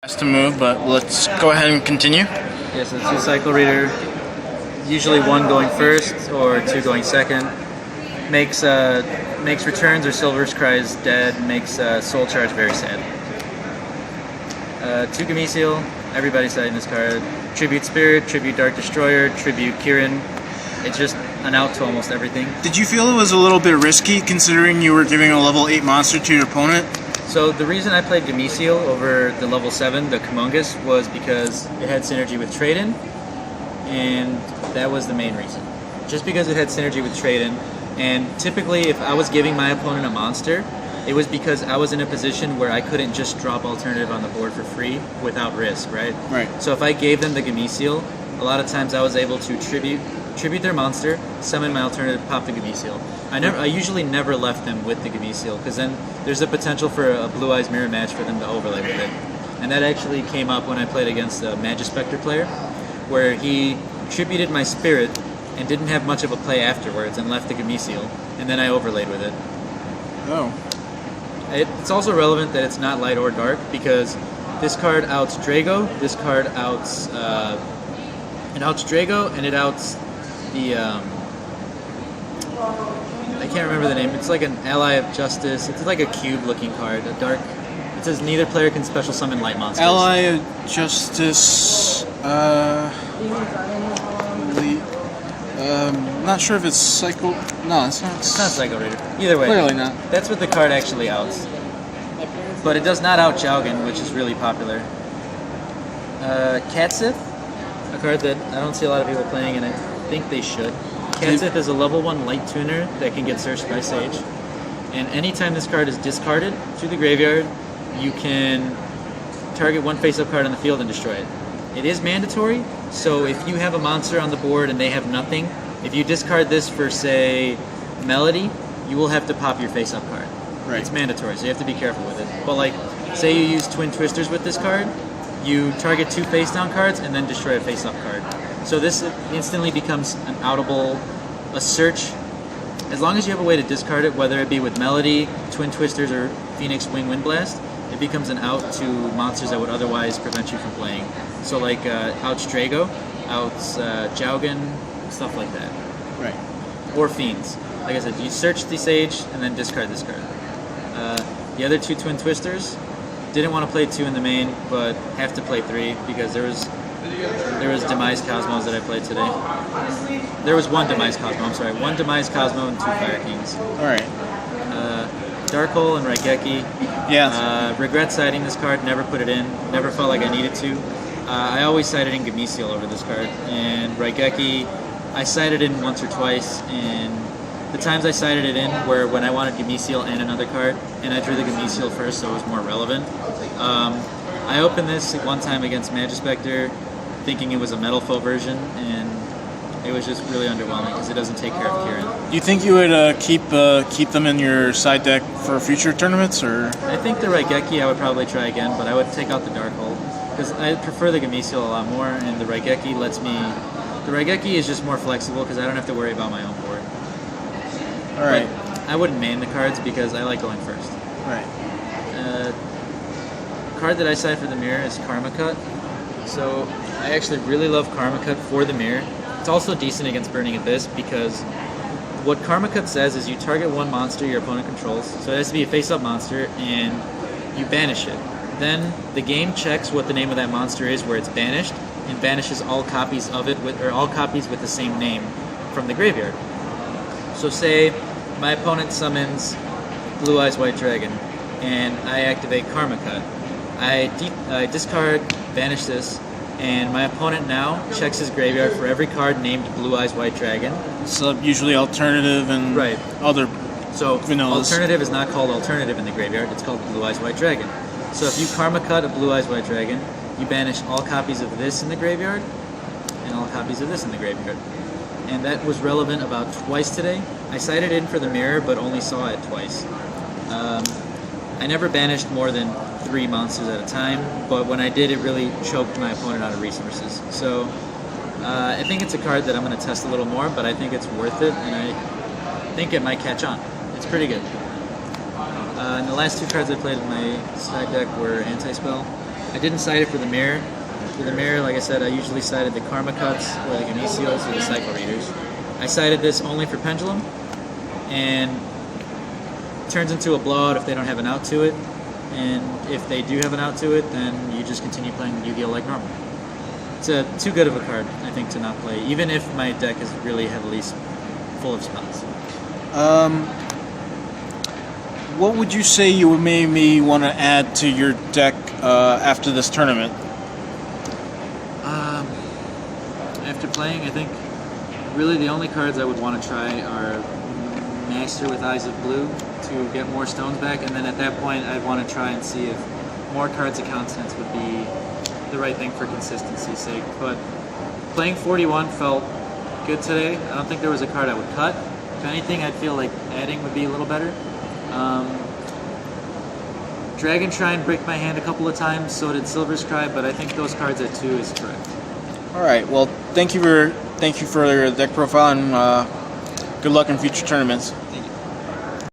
Has to move, but let's go ahead and continue. Yeah, so 2-cycle reader, usually 1 going first or 2 going second. Makes returns or Silver's Cries dead, makes Soul Charge very sad. 2 Gameciel, everybody's citing this card. Tribute Spirit, Tribute Dark Destroyer, Tribute Kirin. It's just an out to almost everything. Did you feel it was a little bit risky considering you were giving a level 8 monster to your opponent? So the reason I played Gameciel over the level 7, the Kumongus, was because it had synergy with Trade-In, and that was the main reason. Just because it had synergy with Trade-In, and typically if I was giving my opponent a monster, it was because I was in a position where I couldn't just drop alternative on the board for free without risk, right? Right. So if I gave them the Gameciel, a lot of times I was able to tribute their monster, summon my alternative, pop the Gameciel. I usually never left them with the Gameciel, because then there's a potential for a Blue Eyes Mirror match for them to overlay with it. And that actually came up when I played against a Magispector player, where he tributed my Spirit and didn't have much of a play afterwards and left the Gameciel, and then I overlaid with it. Oh. It's also relevant that it's not light or dark, because this card outs Drago, this card outs it outs Drago, and it outs the I can't remember the name. It's like an Ally of Justice. It's like a cube-looking card, a dark. It says neither player can special summon light monsters. Ally of Justice. Not sure if it's Cycle. No, it's not. It's not Cycle Reader. Either way, Clearly not. That's what the card actually outs. But it does not out Jowgen, which is really popular. Catsith, a card that I don't see a lot of people playing, and I think they should. Catsith is a level 1 light tuner that can get searched by Sage. And anytime this card is discarded to the graveyard, you can target one face-up card on the field and destroy it. It is mandatory, so if you have a monster on the board and they have nothing, if you discard this for, say, Melody, you will have to pop your face-up card. Right. It's mandatory, so you have to be careful with it. But like, say you use Twin Twisters with this card, you target 2 face-down cards and then destroy a face-up card. So this instantly becomes an outable, a search. As long as you have a way to discard it, whether it be with Melody, Twin Twisters, or Phoenix Wing Wind Blast, it becomes an out to monsters that would otherwise prevent you from playing. So like outs Drago, outs Jowgen, stuff like that. Right. Or Fiends. Like I said, you search the Sage and then discard this card. The other 2 Twin Twisters, didn't want to play 2 in the main, but have to play 3 because there was Demise Cosmos that I played today. There was 1 Demise Cosmo, I'm sorry. 1 Demise Cosmo and 2 Fire Kings. Alright. Dark Hole and Raigeki. Yeah. Regret citing this card, never put it in. Never felt like I needed to. I always cited in Gameciel over this card. And Raigeki, I cited in once or twice, and the times I cited it in were when I wanted Gameciel and another card, and I drew the Gameciel first so it was more relevant. I opened this one time against Magispector, thinking it was a Metal Foe version, and it was just really underwhelming because it doesn't take care of Kirin. Do you think you would keep them in your side deck for future tournaments, or? I think the Raigeki I would probably try again, but I would take out the Dark Hole because I prefer the Gameciel a lot more, and the Raigeki lets me. The Raigeki is just more flexible because I don't have to worry about my own board. All right. But I wouldn't main the cards because I like going first. Right. Card that I cite for the mirror is Karma Cut. So I actually really love Karma Cut for the mirror. It's also decent against Burning Abyss because what Karma Cut says is you target 1 monster your opponent controls, so it has to be a face-up monster, and you banish it. Then the game checks what the name of that monster is where it's banished, and banishes all copies of it or all copies with the same name from the graveyard. So say my opponent summons Blue Eyes White Dragon, and I activate Karma Cut. I discard, banish this, and my opponent now checks his graveyard for every card named Blue Eyes White Dragon. So usually alternative and right. Other so vanillas. Alternative is not called alternative in the graveyard, it's called Blue Eyes White Dragon. So if you Karma Cut a Blue Eyes White Dragon, you banish all copies of this in the graveyard, and all copies of this in the graveyard. And that was relevant about twice today. I cited in for the mirror, but only saw it twice. I never banished more than 3 monsters at a time, but when I did, it really choked my opponent out of resources. So I think it's a card that I'm going to test a little more, but I think it's worth it, and I think it might catch on. It's pretty good. And the last 2 cards I played in my side deck were Anti-Spell I didn't side it for the mirror. For the mirror, like I said, I usually sided the Karma Cuts or the Inicials or the Cycle Readers. I sided this only for Pendulum, and it turns into a blowout if they don't have an out to it. And if they do have an out to it, then you just continue playing Yu-Gi-Oh! Like normal. It's too good of a card, I think, to not play, even if my deck is really heavily full of spots. What would you say you would maybe want to add to your deck after this tournament? After playing, I think really the only cards I would want to try are Master with Eyes of Blue to get more stones back, and then at that point I'd want to try and see if more cards of Consonance would be the right thing for consistency's sake. But playing 41 felt good today. I don't think there was a card I would cut. If anything, I'd feel like adding would be a little better. Dragon Shrine break my hand a couple of times, so did Silver Scribe, but I think those cards at 2 is correct. All right. Well, thank you for your deck profile, and good luck in future tournaments.